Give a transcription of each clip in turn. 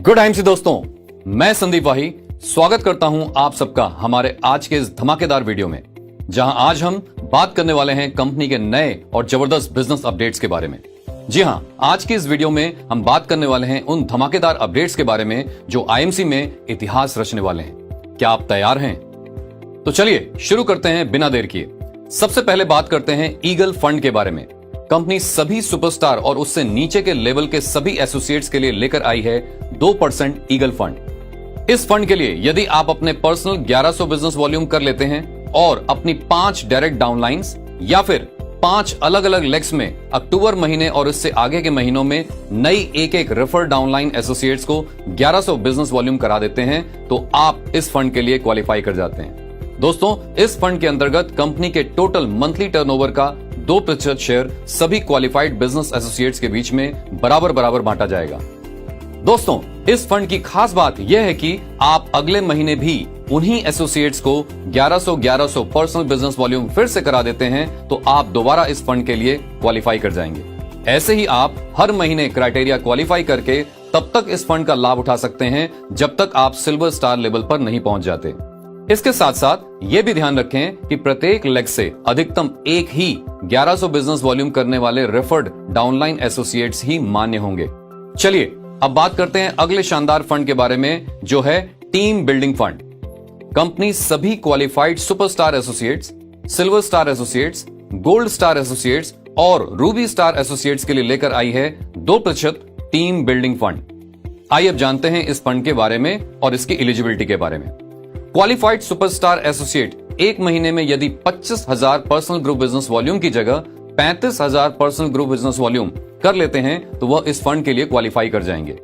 Good IMC दोस्तों, मैं संदीप वाही स्वागत करता हूं आप सबका हमारे आज के इस धमाकेदार वीडियो में, जहां आज हम बात करने वाले हैं कंपनी के नए और जबरदस्त बिजनेस अपडेट्स के बारे में। जी हां, आज की इस वीडियो में हम बात करने वाले हैं उन धमाकेदार अपडेट्स के बारे में जो आईएमसी में इतिहास रचने वाले हैं। क्या आप तैयार हैं? तो चलिए शुरू करते हैं बिना देर किए। सबसे पहले बात करते हैं ईगल फंड के बारे में। कंपनी सभी सुपरस्टार और उससे नीचे के लेवल के सभी एसोसिएट्स के लिए लेकर आई है 2% ईगल फंड। इस फंड के लिए यदि आप अपने पर्सनल 1100 बिजनेस वॉल्यूम कर लेते हैं और अपनी 5 डायरेक्ट डाउनलाइंस या फिर 5 अलग अलग लेग्स में अक्टूबर महीने और इससे आगे के महीनों में नई एक रेफर डाउनलाइन एसोसिएट्स को 1100 बिजनेस वॉल्यूम करा देते हैं तो आप इस फंड के लिए क्वालिफाई कर जाते हैं। दोस्तों, इस फंड के अंतर्गत कंपनी के टोटल मंथली टर्नओवर का 2% शेयर सभी क्वालिफाइड बिजनेस एसोसिएट्स के बीच में बराबर बांटा जाएगा। दोस्तों, इस फंड की खास बात यह है कि आप अगले महीने भी उन्हीं एसोसिएट्स को 1100 पर्सनल बिजनेस वॉल्यूम फिर से करा देते हैं तो आप दोबारा इस फंड के लिए क्वालिफाई कर जाएंगे। ऐसे ही आप हर महीने क्राइटेरिया क्वालिफाई करके तब तक इस फंड का लाभ उठा सकते हैं जब तक आप सिल्वर स्टार लेवल पर नहीं पहुंच जाते। इसके साथ साथ ये भी ध्यान रखें कि प्रत्येक लेग से अधिकतम एक ही 1100 बिजनेस वॉल्यूम करने वाले रेफर्ड डाउनलाइन एसोसिएट्स ही मान्य होंगे। चलिए अब बात करते हैं अगले शानदार फंड के बारे में, जो है टीम बिल्डिंग फंड। कंपनी सभी qualified superstar associates, silver star associates, gold star associates और रूबी स्टार एसोसिएट्स के लिए लेकर आई है 2% टीम बिल्डिंग फंड। आइए अब जानते हैं इस फंड के बारे में और इसकी एलिजिबिलिटी के बारे में। क्वालिफाइड सुपरस्टार एसोसिएट एक महीने में यदि 25,000 पर्सनल ग्रुप बिजनेस वॉल्यूम की जगह 35,000 पर्सनल ग्रुप बिजनेस वॉल्यूम कर लेते हैं तो वह इस फंड के लिए क्वालिफाई कर जाएंगे।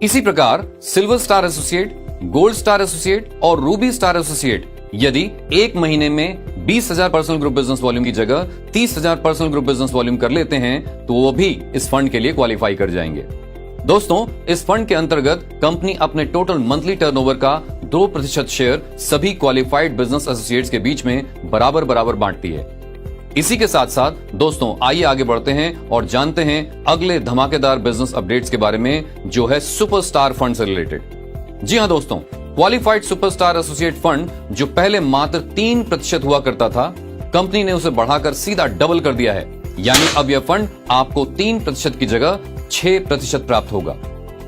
इसी प्रकार silver star associate, gold star associate और रूबी स्टार एसोसिएट यदि एक महीने में 20,000 पर्सनल ग्रुप बिजनेस वॉल्यूम की जगह 30,000 पर्सनल ग्रुप बिजनेस वॉल्यूम कर लेते हैं तो वो भी इस फंड के लिए क्वालिफाई कर जाएंगे। दोस्तों, इस फंड के अंतर्गत कंपनी अपने टोटल मंथली टर्नओवर का 2% शेयर सभी क्वालिफाइड बिजनेस एसोसिएट्स के बीच में बराबर बांटती है। इसी के साथ साथ दोस्तों, आइए आगे बढ़ते हैं और जानते हैं अगले धमाकेदार बिजनेस अपडेट्स के बारे में, जो है सुपरस्टार फंड से रिलेटेड। जी हां दोस्तों, क्वालिफाइड सुपरस्टार एसोसिएट फंड जो पहले मात्र 3% हुआ करता था, कंपनी ने उसे बढ़ाकर सीधा डबल कर दिया है। यानी अब यह फंड आपको 3% की जगह 6% प्राप्त होगा।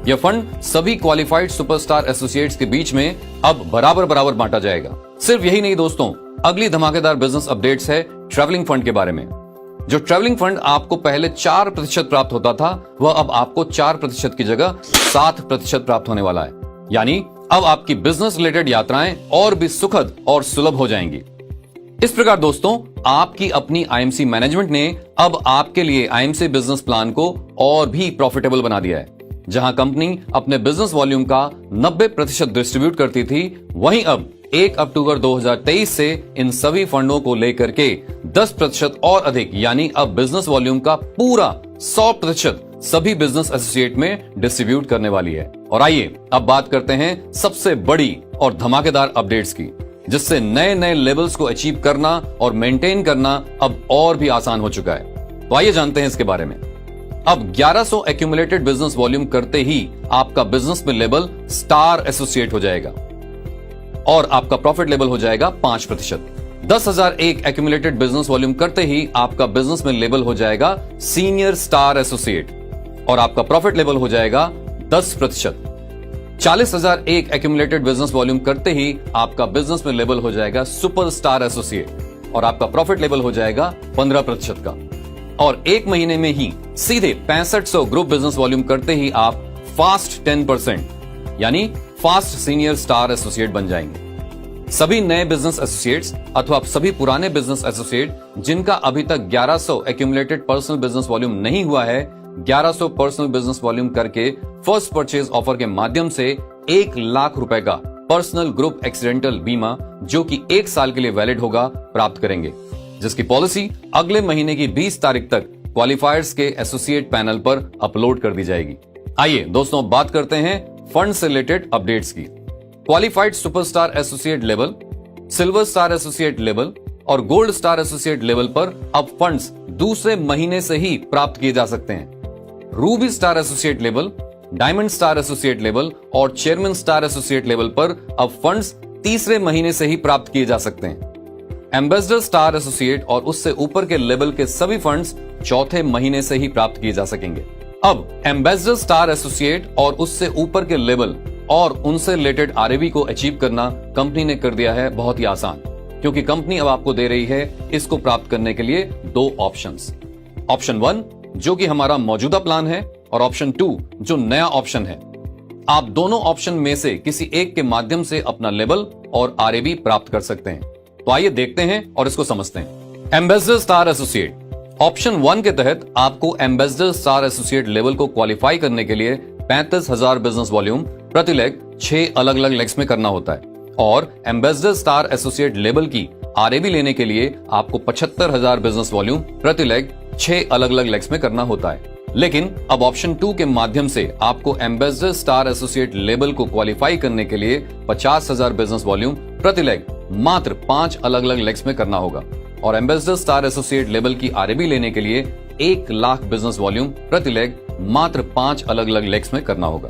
यह फंड सभी क्वालिफाइड सुपरस्टार एसोसिएट्स के बीच में अब बराबर बांटा जाएगा। सिर्फ यही नहीं दोस्तों, अगली धमाकेदार बिजनेस अपडेट्स है ट्रैवलिंग फंड के बारे में। जो ट्रैवलिंग फंड आपको पहले 4% प्राप्त होता था, वह अब आपको 4% की जगह 7% प्राप्त होने वाला है। यानी अब आपकी बिजनेस रिलेटेड यात्राएं और भी सुखद और सुलभ हो जाएंगी। इस प्रकार दोस्तों, आपकी अपनी आईएमसी मैनेजमेंट ने अब आपके लिए आईएमसी बिजनेस प्लान को और भी प्रॉफिटेबल बना दिया है। जहां कंपनी अपने बिजनेस वॉल्यूम का 90% डिस्ट्रीब्यूट करती थी, वहीं अब 1 अक्टूबर 2023 से इन सभी फंडों को लेकर के 10% और अधिक, यानी अब बिजनेस वॉल्यूम का पूरा 100% सभी बिजनेस एसोसिएट में डिस्ट्रीब्यूट करने वाली है। और आइए अब बात करते हैं सबसे बड़ी और धमाकेदार अपडेट्स की, जिससे नए लेवल्स को अचीव करना और मेंटेन करना अब और भी आसान हो चुका है। तो आइए जानते हैं इसके बारे में। अब 1100 एक्यूमुलेटेड बिजनेस वॉल्यूम करते ही आपका बिजनेस में लेवल स्टार एसोसिएट हो जाएगा और आपका प्रॉफिट लेवल हो जाएगा 5%। 10,001 एक्यूमुलेटेड बिजनेस वॉल्यूम करते ही आपका बिजनेस में लेवल हो जाएगा सीनियर स्टार एसोसिएट और आपका प्रॉफिट लेवल हो जाएगा 10%। 40,001 एक्यूमुलेटेड बिजनेस वॉल्यूम करते ही आपका बिजनेस में लेवल हो जाएगा सुपर स्टार एसोसिएट और आपका प्रॉफिट लेवल हो जाएगा 15% का। और एक महीने में ही सीधे 6500 ग्रुप बिजनेस वॉल्यूम करते ही आप फास्ट 10% यानी फास्ट सीनियर स्टार एसोसिएट बन जाएंगे। सभी नए बिजनेस एसोसिएट्स अथवा सभी पुराने बिजनेस एसोसिएट जिनका अभी तक 1100 एक्यूमुलेटेड पर्सनल बिजनेस वॉल्यूम नहीं हुआ है, 1100 पर्सनल बिजनेस वॉल्यूम करके फर्स्ट परचेज ऑफर के माध्यम से 1 लाख रुपए का पर्सनल ग्रुप एक्सीडेंटल बीमा, जो कि 1 साल के लिए वैलिड होगा, प्राप्त करेंगे, जिसकी पॉलिसी अगले महीने की 20 तारीख तक क्वालिफायर्स के एसोसिएट पैनल पर अपलोड कर दी जाएगी। आइए दोस्तों, बात करते हैं फंड से रिलेटेड अपडेट्स की। Qualified superstar associate level, silver star associate level और गोल्ड स्टार एसोसिएट लेवल पर अब फंड्स दूसरे महीने से ही प्राप्त किए जा सकते हैं। Ruby star associate level, diamond star associate level और चेयरमैन स्टार एसोसिएट लेवल पर अब फंड्स तीसरे महीने से ही प्राप्त किए जा सकते हैं। एम्बेसडर स्टार एसोसिएट और उससे ऊपर के लेवल के सभी फंड्स चौथे महीने से ही प्राप्त किए जा सकेंगे। अब एम्बेसडर स्टार एसोसिएट और उससे ऊपर के लेवल और उनसे रिलेटेड आरएबी को अचीव करना कंपनी ने कर दिया है बहुत ही आसान, क्योंकि कंपनी अब आपको दे रही है इसको प्राप्त करने के लिए दो ऑप्शंस। ऑप्शन 1 जो कि हमारा मौजूदा प्लान है और ऑप्शन 2 जो नया ऑप्शन है। आप दोनों ऑप्शन में से किसी एक के माध्यम से अपना लेवल और आरएबी प्राप्त कर सकते हैं। तो आइए देखते हैं और इसको समझते हैं। एम्बेसडर स्टार एसोसिएट ऑप्शन 1 के तहत आपको एम्बेसडर स्टार एसोसिएट लेवल को क्वालिफाई करने के लिए 35,000 बिजनेस वॉल्यूम प्रति लेग 6 अलग अलग लेग्स में करना होता है और एम्बेसडर स्टार एसोसिएट लेवल की आरएबी लेने के लिए आपको 75,000 बिजनेस वॉल्यूम प्रति लेग 6 अलग अलग लेग्स में करना होता है। लेकिन अब ऑप्शन 2 के माध्यम से आपको एम्बेसडर स्टार एसोसिएट लेवल को क्वालिफाई करने के लिए 50,000 बिजनेस वॉल्यूम प्रति लेग मात्र 5 अलग अलग लेग्स में करना होगा और एम्बेसडर स्टार एसोसिएट लेवल की आरएबी लेने के लिए 1 लाख बिजनेस वॉल्यूम प्रति लेग मात्र 5 अलग अलग लेग्स में करना होगा।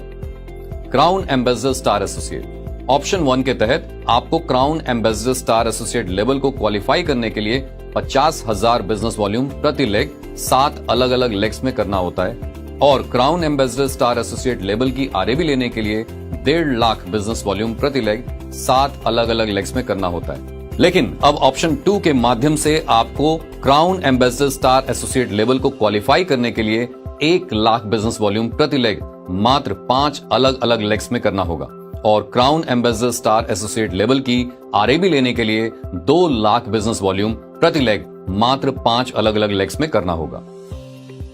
Crown ambassador star associate option 1 के तहत आपको crown ambassador star associate level को क्वालिफाई करने के लिए 50,000 बिजनेस वॉल्यूम प्रति लेग 7 अलग अलग लेग्स में करना होता है और crown ambassador star associate level की आरएबी लेने के लिए 1.5 लाख बिजनेस वॉल्यूम प्रति लेग 7 अलग अलग लेग्स में करना होता है। लेकिन अब ऑप्शन 2 के माध्यम से आपको crown ambassador star associate level को क्वालिफाई करने के लिए 1 लाख बिजनेस वॉल्यूम प्रति लेग मात्र 5 अलग अलग लेग्स में करना होगा और crown ambassador star associate level की आरएबी लेने के लिए 2 लाख बिजनेस वॉल्यूम प्रति लेग मात्र 5 अलग अलग लेग्स में करना होगा।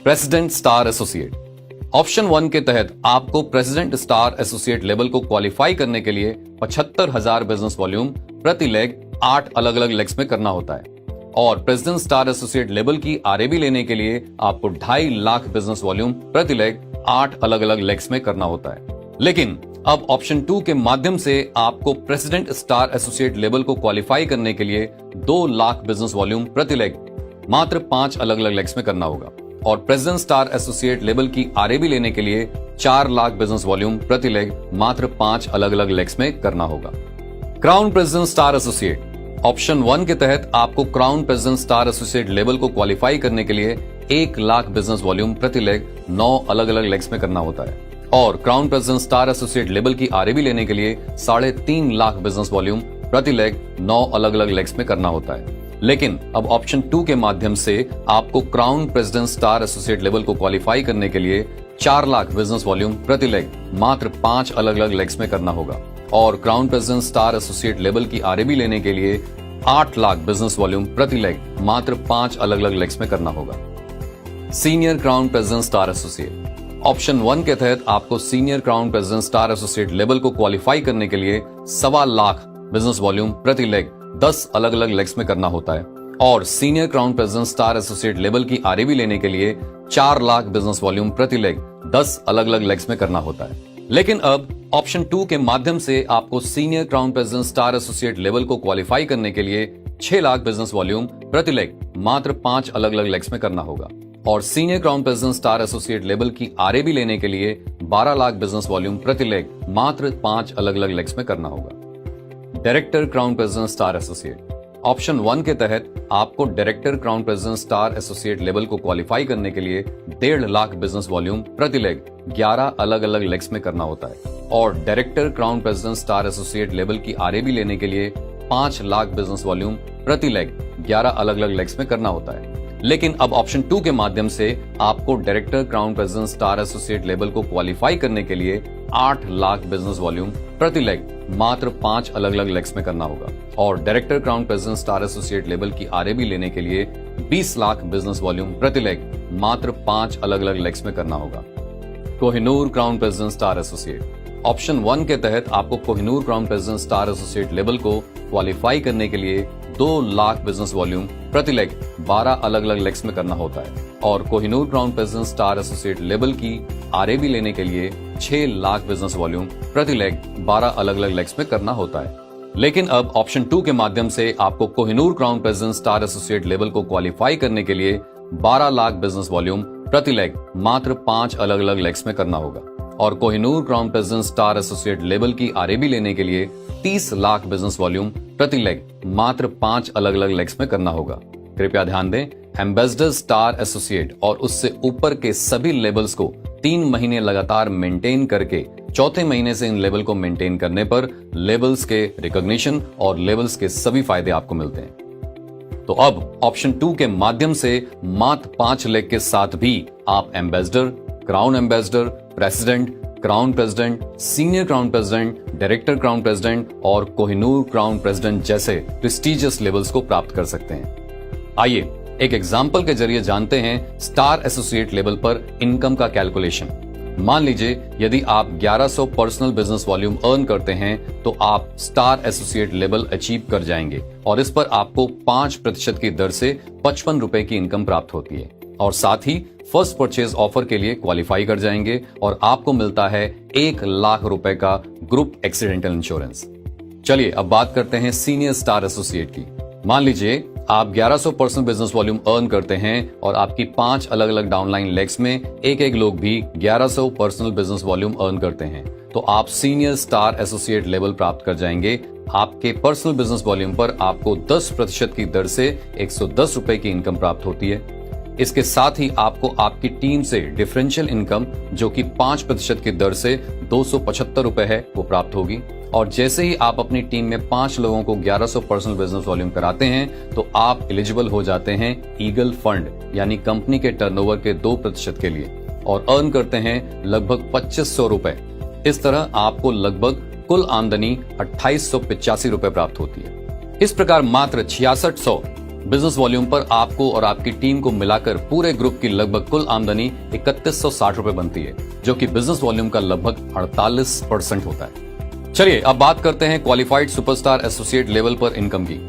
प्रेसिडेंट स्टार एसोसिएट ऑप्शन 1 के तहत आपको प्रेसिडेंट स्टार एसोसिएट लेवल को क्वालिफाई करने के लिए 75,000 बिजनेस वॉल्यूम प्रति लेग 8 अलग अलग लेग्स में करना होता है और प्रेसिडेंट स्टार एसोसिएट लेवल की आरएबी लेने के लिए आपको 2.5 लाख बिजनेस वॉल्यूम प्रति लेग 8 अलग अलग लेग्स में करना होता है। लेकिन अब ऑप्शन 2 के माध्यम से आपको प्रेसिडेंट स्टार एसोसिएट लेवल को क्वालिफाई करने के लिए 2 लाख बिजनेस वॉल्यूम प्रति लेग मात्र 5 अलग अलग लेग्स में करना होगा और प्रेसिडेंट स्टार एसोसिएट लेवल की आरएबी लेने के लिए 4 लाख बिजनेस वॉल्यूम प्रति लेग मात्र 5 अलग अलग लेग्स में करना होगा। Crown president star associate option 1 के तहत आपको crown president star associate level को क्वालिफाई करने के लिए 1 लाख बिजनेस वॉल्यूम प्रति लेग 9 अलग अलग लेग्स में करना होता है और crown president star associate level की आरएबी लेने के लिए 3.5 लाख बिजनेस वॉल्यूम प्रति लेग 9 अलग अलग लेग्स में करना होता है। लेकिन अब ऑप्शन 2 के माध्यम से आपको crown president star associate level को क्वालिफाई करने के लिए 4 लाख बिजनेस वॉल्यूम प्रति लेग मात्र 5 अलग अलग लेग्स में करना होगा और crown president star associate level की आरएबी लेने के लिए 8 लाख बिजनेस वॉल्यूम प्रति लेग मात्र 5 अलग अलग लेग्स में करना होगा। Senior crown president star associate option 1 के तहत आपको senior crown president star associate level को क्वालिफाई करने के लिए 1.25 लाख बिजनेस वॉल्यूम प्रति लेग 10 अलग अलग लेग्स में करना होता है और senior crown president star associate level की आरएबी लेने के लिए 4 लाख बिजनेस वॉल्यूम प्रति लेग 10 अलग अलग लेग्स में करना होता है। लेकिन अब ऑप्शन 2 के माध्यम से आपको senior crown president star associate level को क्वालिफाई करने के लिए 6 लाख बिजनेस वॉल्यूम प्रति लेग मात्र 5 अलग अलग लेग्स में करना होगा और senior crown president star associate level की आरएबी लेने के लिए 12 लाख बिजनेस वॉल्यूम प्रति लेग मात्र 5 अलग अलग लेग्स में करना होगा। Director crown president star associate option 1 के तहत आपको director crown president star associate level को क्वालिफाई करने के लिए 1.5 लाख बिजनेस वॉल्यूम प्रति लेग 11 अलग अलग लेग्स में करना होता है और director crown president star associate level की आरएबी लेने के लिए 5 लाख बिजनेस वॉल्यूम प्रति लेग 11 अलग अलग लेग्स में करना होता है। लेकिन अब ऑप्शन 2 के माध्यम से आपको director crown president star associate level को क्वालिफाई करने के लिए 8 लाख बिजनेस वॉल्यूम प्रति लेग मात्र 5 अलग अलग लेग्स में करना होगा और director crown president star associate level की आरएबी लेने के लिए 20 लाख बिजनेस वॉल्यूम प्रति लेग मात्र 5 अलग अलग लेग्स में करना होगा। Kohinoor crown president star associate option 1 के तहत आपको Kohinoor crown president star associate level को क्वालिफाई करने के लिए 2 लाख बिजनेस वॉल्यूम प्रति लेग 12 अलग अलग लेग्स में करना होता है और Kohinoor crown president star associate level की आरएबी लेने के लिए 6 लाख बिजनेस वॉल्यूम प्रति लेग 12 अलग अलग लेग्स में करना होता है। लेकिन अब ऑप्शन 2 के माध्यम से आपको Kohinoor crown president star associate level को क्वालिफाई करने के लिए 12 लाख बिजनेस वॉल्यूम प्रति लेग मात्र 5 अलग अलग लेग्स में करना होगा और Kohinoor crown president star associate level की आरएबी लेने के लिए 30 लाख बिजनेस वॉल्यूम प्रति लेग मात्र 5 अलग अलग लेग्स में करना होगा। कृपया ध्यान दें, एम्बेसडर स्टार एसोसिएट और उससे ऊपर के सभी लेवल्स को 3 महीने लगातार मेंटेन करके चौथे महीने से इन लेवल को मेंटेन करने पर लेवल्स के रिकॉग्निशन और लेवल्स के सभी फायदे आपको मिलते हैं। तो अब ऑप्शन 2 के माध्यम से मात्र 5 लेग के साथ भी आप ambassador, crown ambassador, president, crown president, senior crown president, director crown president और कोहिनूर क्राउन प्रेसिडेंट जैसे प्रेस्टिजियस लेवल्स को प्राप्त कर सकते हैं। आइए एक एग्जाम्पल के जरिए जानते हैं स्टार एसोसिएट लेवल पर इनकम का कैलकुलेशन। मान लीजिए यदि आप 1100 पर्सनल बिजनेस वॉल्यूम अर्न करते हैं तो आप स्टार एसोसिएट लेवल अचीव कर जाएंगे और इस पर आपको 5% की दर से 55 रुपए की इनकम प्राप्त होती है और साथ ही फर्स्ट परचेज ऑफर के लिए क्वालिफाई कर जाएंगे और आपको मिलता है 1 लाख रुपए का ग्रुप एक्सीडेंटल इंश्योरेंस। चलिए अब बात करते हैं सीनियर स्टार एसोसिएट की। मान लीजिए आप 1100 पर्सनल बिजनेस वॉल्यूम अर्न करते हैं और आपकी 5 अलग अलग डाउनलाइन लेग्स में एक लोग भी 1100 पर्सनल बिजनेस वॉल्यूम अर्न करते हैं तो आप सीनियर स्टार एसोसिएट लेवल प्राप्त कर जाएंगे। आपके पर्सनल बिजनेस वॉल्यूम पर आपको 10% की दर से 110 रुपए की इनकम प्राप्त होती है। इसके साथ ही आपको आपकी टीम से डिफरेंशियल इनकम जो कि 5% की दर से 275 रुपए है वो प्राप्त होगी और जैसे ही आप अपनी टीम में 5 लोगों को 1100 पर्सनल बिजनेस वॉल्यूम कराते हैं तो आप एलिजिबल हो जाते हैं ईगल फंड यानी कंपनी के टर्नओवर के 2% के लिए और अर्न करते हैं लगभग 2500 रुपए। इस तरह आपको लगभग कुल आमदनी 2885 रुपए प्राप्त होती है। इस प्रकार मात्र 6600 बिजनेस वॉल्यूम पर आपको और आपकी टीम को मिलाकर पूरे ग्रुप की लगभग कुल आमदनी 3160 रुपए बनती है जो कि बिजनेस वॉल्यूम का लगभग 48% होता है। चलिए अब बात करते हैं क्वालिफाइड सुपरस्टार एसोसिएट लेवल पर इनकम की।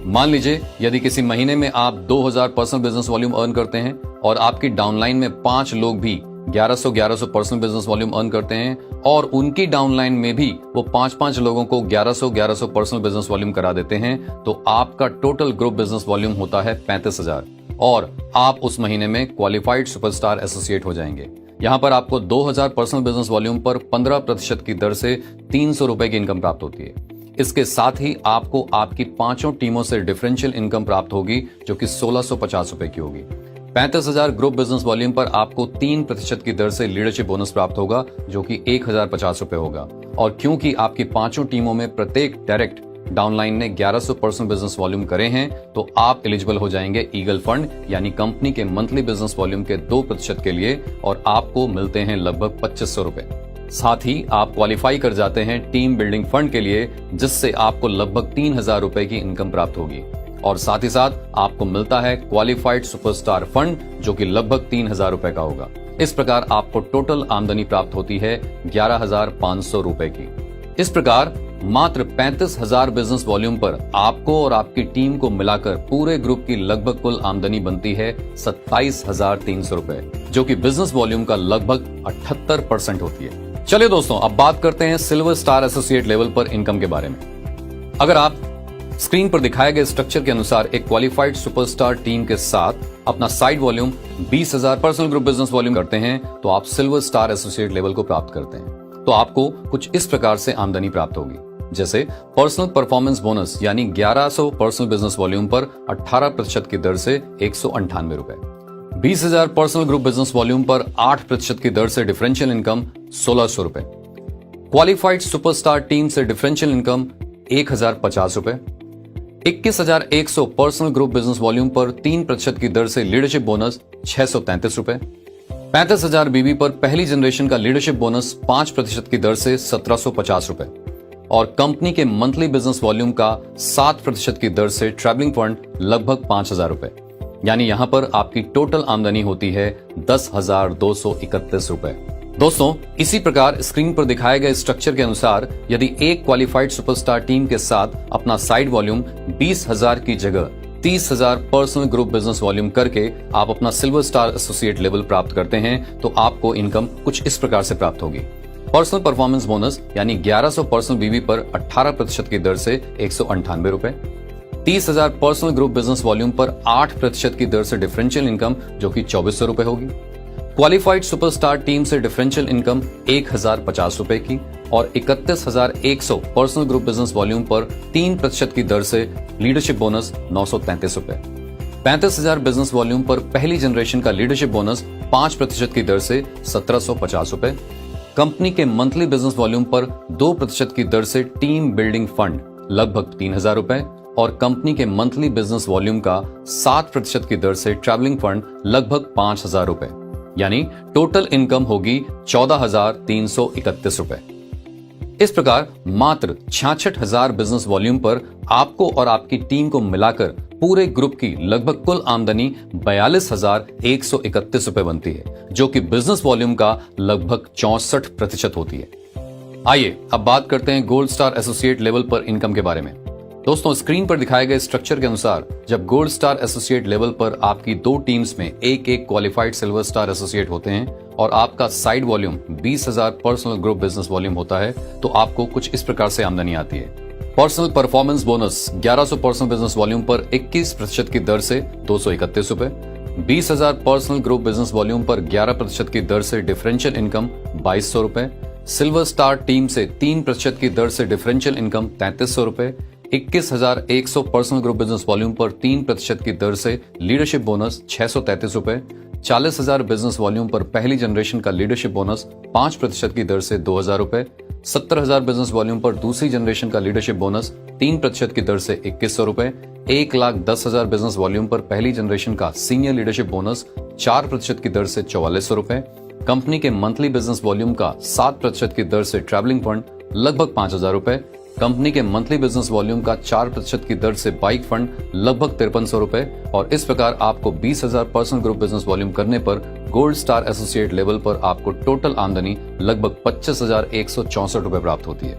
मान लीजिए यदि किसी महीने में आप 2000 पर्सनल बिजनेस वॉल्यूम अर्न करते हैं और आपकी डाउनलाइन में 5 लोग भी 1100 पर्सनल बिजनेस वॉल्यूम अर्न करते हैं और उनकी डाउनलाइन में भी वो 5 लोगों को 1100 पर्सनल बिजनेस वॉल्यूम करा देते हैं तो आपका टोटल ग्रुप बिजनेस वॉल्यूम होता है 35,000 और आप उस महीने में क्वालिफाइड सुपरस्टार एसोसिएट हो जाएंगे। यहां पर आपको 2000 पर्सनल बिजनेस वॉल्यूम पर 15% की दर से 300 रुपए की इनकम प्राप्त होती है। इसके साथ ही आपको आपकी 5 टीमों से डिफरेंशियल इनकम प्राप्त होगी जो कि 1650 रुपए की होगी। 35,000 ग्रुप बिजनेस वॉल्यूम पर आपको 3% की दर से लीडरशिप बोनस प्राप्त होगा जो कि 1050 रुपए होगा और क्योंकि आपकी 5 टीमों में प्रत्येक डायरेक्ट डाउनलाइन ने 1100 पर्सनल बिजनेस वॉल्यूम करे हैं तो आप एलिजिबल हो जाएंगे ईगल फंड यानी कंपनी के मंथली बिजनेस वॉल्यूम के 2% के लिए और आपको मिलते हैं लगभग 2500 रुपए। साथ ही आप क्वालिफाई कर जाते हैं टीम बिल्डिंग फंड के लिए जिससे आपको लगभग 3000 रुपए की इनकम प्राप्त होगी और साथ ही साथ आपको मिलता है क्वालिफाइड सुपरस्टार फंड जो कि लगभग 3000 रुपए का होगा। इस प्रकार आपको टोटल आमदनी प्राप्त होती है 11,500 रुपए की। इस प्रकार मात्र 35,000 बिजनेस वॉल्यूम पर आपको और आपकी टीम को मिलाकर पूरे ग्रुप की लगभग कुल आमदनी बनती है 27,300 रुपए जो कि बिजनेस वॉल्यूम का लगभग 78% होती है। चलिए दोस्तों अब बात करते हैं सिल्वर स्टार एसोसिएट लेवल पर इनकम के बारे में। अगर आप स्क्रीन पर दिखाए गए स्ट्रक्चर के अनुसार एक क्वालिफाइड सुपरस्टार टीम के साथ अपना side volume 20,000 personal group business volume करते हैं तो आप सिल्वर स्टार एसोसिएट लेवल को प्राप्त करते हैं। तो आपको कुछ इस प्रकार से आमदनी प्राप्त होगी जैसे पर्सनल परफॉर्मेंस बोनस यानी 1100 पर्सनल बिजनेस वॉल्यूम पर 18% की दर से 198 रुपए, 20,000 पर्सनल ग्रुप बिजनेस वॉल्यूम पर 8% की दर से डिफरेंशियल इनकम 1600 रुपए, क्वालिफाइड सुपरस्टार टीम से डिफरेंशियल इनकम 1050 रुपए, 21,100 पर्सनल ग्रुप बिजनेस वॉल्यूम पर 3% की दर से लीडरशिप बोनस 633 रुपए, 35,000 बीबी पर पहली जनरेशन का लीडरशिप बोनस 5% की दर से 1750 रुपए और कंपनी के मंथली बिजनेस वॉल्यूम का 7% की दर से ट्रैवलिंग फंड लगभग 5,000 रुपए। यानी यहां पर आपकी टोटल आमदनी होती है 10,231 रुपए। दोस्तों इसी प्रकार स्क्रीन पर दिखाए गए स्ट्रक्चर के अनुसार यदि एक क्वालिफाइड सुपरस्टार टीम के साथ अपना साइड वॉल्यूम 20,000 की जगह 30,000 पर्सनल ग्रुप बिजनेस वॉल्यूम करके आप अपना सिल्वर स्टार एसोसिएट लेवल प्राप्त करते हैं तो आपको इनकम कुछ इस प्रकार से प्राप्त होगी। पर्सनल परफॉर्मेंस बोनस यानी 1100 पर्सनल बीवी पर 18% की दर से 198 रुपए, 30,000 पर्सनल ग्रुप बिजनेस वॉल्यूम पर 8% की दर से डिफरेंशियल इनकम जो कि 2400 रुपए होगी, क्वालिफाइड सुपरस्टार टीम से डिफरेंशियल इनकम 1050 रुपए की और 31,100 पर्सनल ग्रुप बिजनेस वॉल्यूम पर 3% की दर से लीडरशिप बोनस 933 रुपए। 35,000 बिजनेस वॉल्यूम पर पहली जनरेशन का लीडरशिप बोनस 5% की दर से 1750 रुपए। कंपनी के मंथली बिजनेस वॉल्यूम पर 2% की दर से टीम बिल्डिंग फंड लगभग 3,000 रुपए और कंपनी के मंथली बिजनेस वॉल्यूम का 7% की दर से ट्रैवलिंग फंड लगभग 5,000 रुपए, यानी टोटल इनकम होगी 14,331 रुपए। इस प्रकार मात्र 66,000 बिजनेस वॉल्यूम पर आपको और आपकी टीम को मिलाकर पूरे ग्रुप की लगभग कुल आमदनी 42,131 रुपए बनती है, जो कि बिजनेस वॉल्यूम का लगभग 64% होती है। आइए अब बात करते हैं गोल्ड स्टार एसोसिएट लेवल पर इनकम के बारे में। दोस्तों, स्क्रीन पर दिखाए गए स्ट्रक्चर के अनुसार जब गोल्ड स्टार एसोसिएट लेवल पर आपकी 2 टीम्स में एक क्वालिफाइड सिल्वर स्टार एसोसिएट होते हैं और आपका side volume 20,000 personal group business volume होता है, तो आपको कुछ इस प्रकार से आमदनी आती है। Personal performance bonus 1100 personal business volume पर 21% की दर से 231 रुपए। 20,000 पर्सनल ग्रुप बिजनेस वॉल्यूम पर 11% की दर से डिफरेंशियल इनकम 2200 रुपए। सिल्वर स्टार टीम से 3% की दर से डिफरेंशियल इनकम 3300 रुपए। 21,100 पर्सनल ग्रुप बिजनेस वॉल्यूम पर 3% की दर से लीडरशिप बोनस 633 रुपए। 40,000 बिजनेस वॉल्यूम पर पहली जनरेशन का लीडरशिप बोनस 5% की दर से 2,000 रुपए। 70,000 बिजनेस वॉल्यूम पर दूसरी जनरेशन का लीडरशिप बोनस 3% की दर से 2100 रुपए। 1,10,000 बिजनेस वॉल्यूम पर पहली जनरेशन का सीनियर लीडरशिप बोनस 4% की दर से 4400 रुपए। कंपनी के मंथली बिजनेस वॉल्यूम का 7% की दर से ट्रैवलिंग फंड लगभग 5,000 रुपए। कंपनी के मंथली बिजनेस वॉल्यूम का 4% की दर से बाइक फंड लगभग 5300 रुपए और इस प्रकार आपको 20,000 पर्सनल ग्रुप बिजनेस वॉल्यूम करने पर गोल्ड स्टार एसोसिएट लेवल पर आपको टोटल आमदनी लगभग 25,164 रुपए प्राप्त होती है।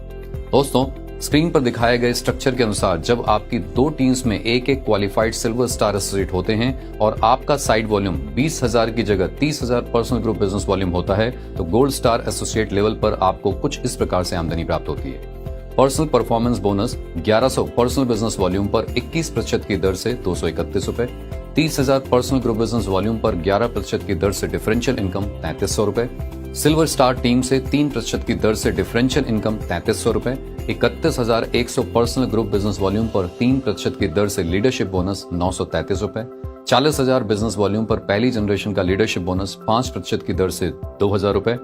दोस्तों, स्क्रीन पर दिखाए गए स्ट्रक्चर के अनुसार जब आपकी 2 टीम्स में एक क्वालिफाइड सिल्वर स्टार एसोसिएट होते हैं और आपका साइड वॉल्यूम 20,000 की जगह 30,000 पर्सनल ग्रुप बिजनेस वॉल्यूम होता है, तो गोल्ड स्टार एसोसिएट लेवल पर आपको कुछ इस प्रकार से आमदनी प्राप्त होती है। Personal performance bonus 1100 personal business volume पर 21% की दर से 231 रुपए। 30,000 पर्सनल ग्रुप बिजनेस वॉल्यूम पर 11% की दर से डिफरेंशियल इनकम 3300 रुपए। सिल्वर स्टार टीम से 3% की दर से डिफरेंशियल इनकम 3300 रुपए। 31,100 पर्सनल ग्रुप बिजनेस वॉल्यूम पर 3% की दर से लीडरशिप बोनस 933 रुपए। 40,000 बिजनेस वॉल्यूम पर पहली जनरेशन का लीडरशिप बोनस 5% की दर से 2,000 रुपए।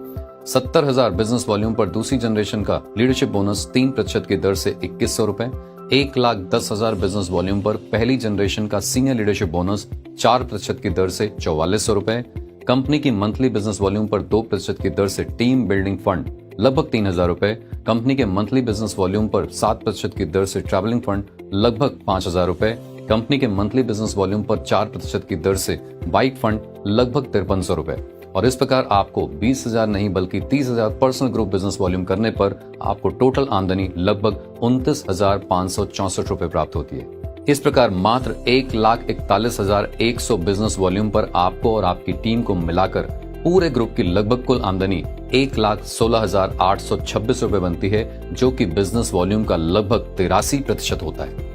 70,000 बिजनेस वॉल्यूम पर दूसरी जनरेशन का लीडरशिप बोनस 3% की दर से 2100 रुपए। 1,10,000 बिजनेस वॉल्यूम पर पहली जनरेशन का सीनियर लीडरशिप बोनस 4% की दर से 4400 रुपए। कंपनी की मंथली बिजनेस वॉल्यूम पर 2% की दर से टीम बिल्डिंग फंड लगभग 3,000 रुपए। कंपनी के मंथली बिजनेस वॉल्यूम पर 7% की दर से ट्रैवलिंग फंड लगभग 5,000 रुपए। कंपनी के मंथली बिजनेस वॉल्यूम पर 4% की दर से बाइक फंड लगभग 5300 रुपए और इस प्रकार आपको 20,000 नहीं बल्कि 30,000 पर्सनल ग्रुप बिजनेस वॉल्यूम करने पर आपको टोटल आमदनी लगभग 29,564 रुपए प्राप्त होती है। इस प्रकार मात्र 1,41,100 बिजनेस वॉल्यूम पर आपको और आपकी टीम को मिलाकर पूरे ग्रुप की लगभग कुल आमदनी 1,16,826 रुपए बनती है, जो कि बिजनेस वॉल्यूम का लगभग 83% होता है।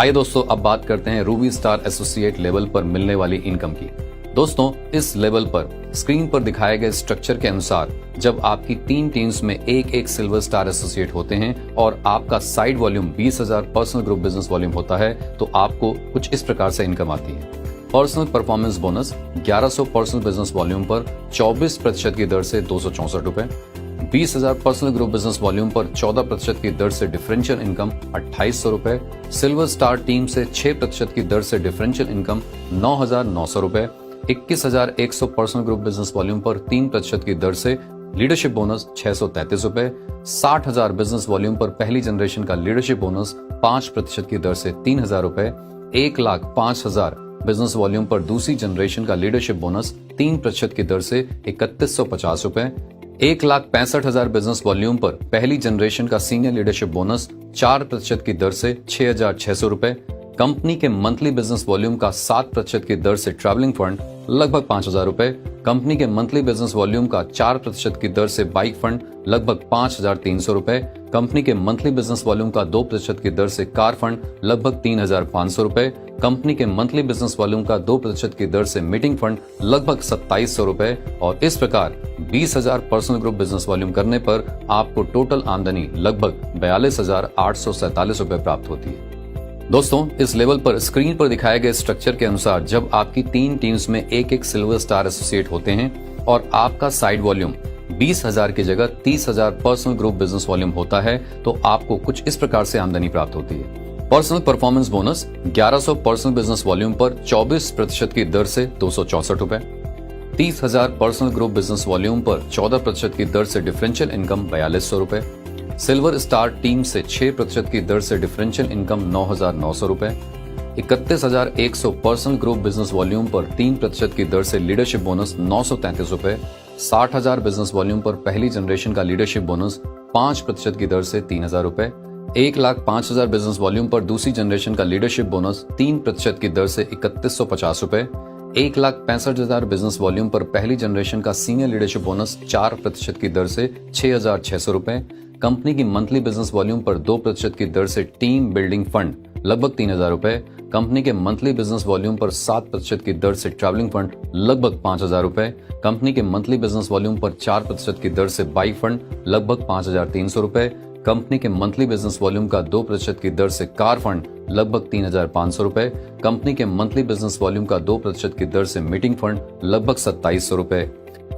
आइए दोस्तों, अब बात करते हैं रूबी स्टार एसोसिएट लेवल पर मिलने वाली इनकम की। दोस्तों, इस लेवल पर स्क्रीन पर दिखाए गए स्ट्रक्चर के अनुसार जब आपकी 3 टीम्स में एक सिल्वर स्टार एसोसिएट होते हैं और आपका side volume 20,000 personal group business volume होता है, तो आपको कुछ इस प्रकार से इनकम आती है। Personal performance bonus 1100 personal business volume पर 24% की दर से 264 रुपए। 20,000 पर्सनल ग्रुप बिजनेस वॉल्यूम पर 14% की दर से डिफरेंशियल इनकम 2,800 रुपए। सिल्वर स्टार टीम से 6% की दर से डिफरेंशियल इनकम 9,900 रुपए। 21,100 पर्सनल ग्रुप बिजनेस वॉल्यूम पर 3% की दर से लीडरशिप बोनस 633 रुपए। 60,000 बिजनेस वॉल्यूम पर पहली जनरेशन का लीडरशिप बोनस 5% की दर से 3,000 रुपए। 1,05,000 बिजनेस वॉल्यूम पर दूसरी जनरेशन का लीडरशिप बोनस 3% की दर से 3,150 रुपए। 1,65,000 बिजनेस वॉल्यूम पर पहली जनरेशन का सीनियर लीडरशिप बोनस 4% की दर से 6,600 रुपए। कंपनी के मंथली बिजनेस वॉल्यूम का 7% की दर से ट्रैवलिंग फंड लगभग 5,000 रुपए। कंपनी के मंथली बिजनेस वॉल्यूम का 4% की दर से बाइक फंड लगभग 5,300 रुपए। कंपनी के मंथली बिजनेस वॉल्यूम का 2% की दर से कार फंड लगभग 3,500 रुपए, कंपनी के मंथली बिजनेस वॉल्यूम का 2% की दर से मीटिंग फंड लगभग 2,700 रुपए और इस प्रकार 20,000 पर्सनल ग्रुप बिजनेस वॉल्यूम करने पर आपको टोटल आमदनी लगभग 42,847 रुपए प्राप्त होती है। दोस्तों, इस लेवल पर स्क्रीन पर दिखाए गए स्ट्रक्चर के अनुसार जब आपकी 3 टीम्स में एक सिल्वर स्टार एसोसिएट होते हैं और आपका साइड वॉल्यूम 20,000 की जगह 30,000 पर्सनल ग्रुप बिजनेस वॉल्यूम होता है तो आपको कुछ इस प्रकार से आमदनी प्राप्त होती है। Personal performance bonus 1100 personal business volume पर 24% की दर से 264 रुपए, 30,000 पर्सनल ग्रुप बिजनेस वॉल्यूम पर 14% की दर से डिफरेंशियल इनकम 4,200 रुपए, सिल्वर स्टार टीम से 6% की दर से डिफरेंशियल इनकम 9,900 रुपए, 31,100 पर्सनल ग्रुप बिजनेस वॉल्यूम पर 3% की दर से लीडरशिप बोनस 933 रुपए, 60,000 बिजनेस वॉल्यूम पर पहली जनरेशन का लीडरशिप बोनस 5% की दर से 3,000 रुपए, 1,05,000 बिजनेस वॉल्यूम पर दूसरी जनरेशन का लीडरशिप बोनस 3% की दर से 3,150 रुपए, 1,65,000 बिजनेस वॉल्यूम पर पहली जनरेशन का सीनियर लीडरशिप बोनस 4% की दर से 6,600 रुपए, कंपनी की मंथली बिजनेस वॉल्यूम पर 2% की दर से टीम बिल्डिंग फंड लगभग 3,000 रुपए, कंपनी के मंथली बिजनेस वॉल्यूम पर 7% की दर से ट्रैवलिंग फंड लगभग 5,000 रुपए, कंपनी के मंथली बिजनेस वॉल्यूम पर 4% की दर से बाइक फंड लगभग 5,300 रुपए, कंपनी के मंथली बिजनेस वॉल्यूम का 2% की दर से कार फंड लगभग 3,500 रुपए, कंपनी के मंथली बिजनेस वॉल्यूम का 2% की दर से मीटिंग फंड लगभग 2,700 रुपए।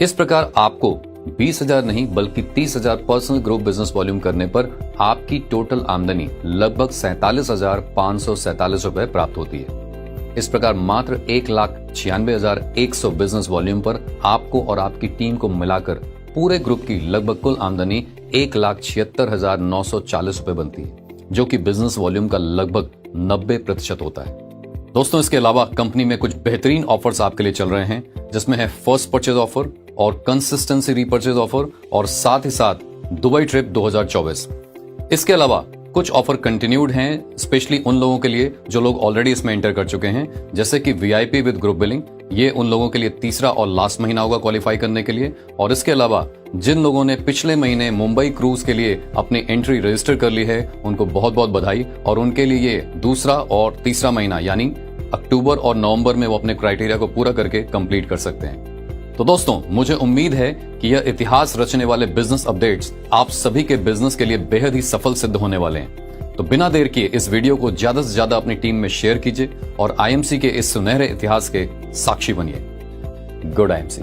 इस प्रकार आपको 20,000 नहीं बल्कि 30,000 पर्सनल ग्रुप बिजनेस वॉल्यूम करने पर आपकी टोटल आमदनी लगभग 47,547 रुपए प्राप्त होती है। इस प्रकार मात्र 1,96,100 बिजनेस वॉल्यूम पर आपको और आपकी टीम को मिलाकर पूरे ग्रुप की लगभग कुल आमदनी 1,76,940 रुपए बनती है, जो कि बिजनेस वॉल्यूम का लगभग 90% होता है। दोस्तों, इसके अलावा कंपनी में कुछ बेहतरीन ऑफर्स आपके लिए चल रहे हैं, जिसमें है फर्स्ट परचेज ऑफर और कंसिस्टेंसी रीपरचेज ऑफर और साथ ही साथ दुबई ट्रिप 2024। इसके अलावा कुछ ऑफर कंटिन्यूड हैं, स्पेशली उन लोगों के लिए जो लोग ऑलरेडी इसमें एंटर कर चुके हैं, जैसे कि वीआईपी विद ग्रुप बिलिंग। ये उन लोगों के लिए तीसरा और लास्ट महीना होगा क्वालिफाई करने के लिए। और इसके अलावा जिन लोगों ने पिछले महीने मुंबई क्रूज के लिए अपनी एंट्री रजिस्टर कर ली है, उनको बहुत बहुत बधाई। और उनके लिए ये दूसरा और तीसरा महीना यानी अक्टूबर और नवंबर में वो अपने क्राइटेरिया को पूरा करके कंप्लीट कर सकते हैं। तो दोस्तों, मुझे उम्मीद है कि यह इतिहास रचने वाले बिजनेस अपडेट्स आप सभी के बिजनेस के लिए बेहद ही सफल सिद्ध होने वाले हैं। तो बिना देर किए इस वीडियो को ज्यादा से ज्यादा अपनी टीम में शेयर कीजिए और आईएमसी के इस सुनहरे इतिहास के साक्षी बनिए। Good IMC.